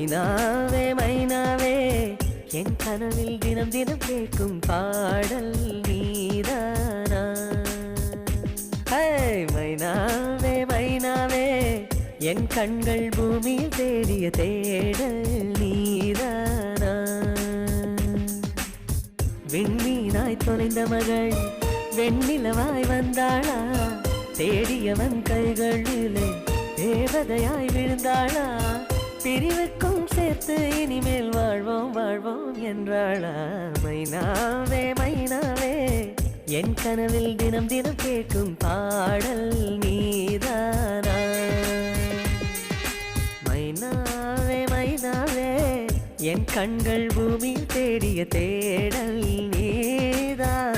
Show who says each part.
Speaker 1: மைனாவே மைனாவே என் கனவில் தினம் தினம் கேட்கும் பாடல் நீதானா மைனாவே மைனாவே என் கண்கள் பூமியில் தேடிய தேடல் நீதானா விண்மீனாய் தொலைந்த மகள் வெண்ணிலவாய் வந்தாளா தேடியவன் கைகளிலே தேவதையாய் விழுந்தாளா பிரிவுக்கும் சேர்த்து இனிமேல் வாழ்வோம் வாழ்வோம் என்றாளா மைனாவே மைனாவே என் கனவில் தினம் தினம் கேட்கும் பாடல் நீதானா மைனாவே மைனாவே என் கண்கள் பூமியில் தேடிய தேடல் நீதானா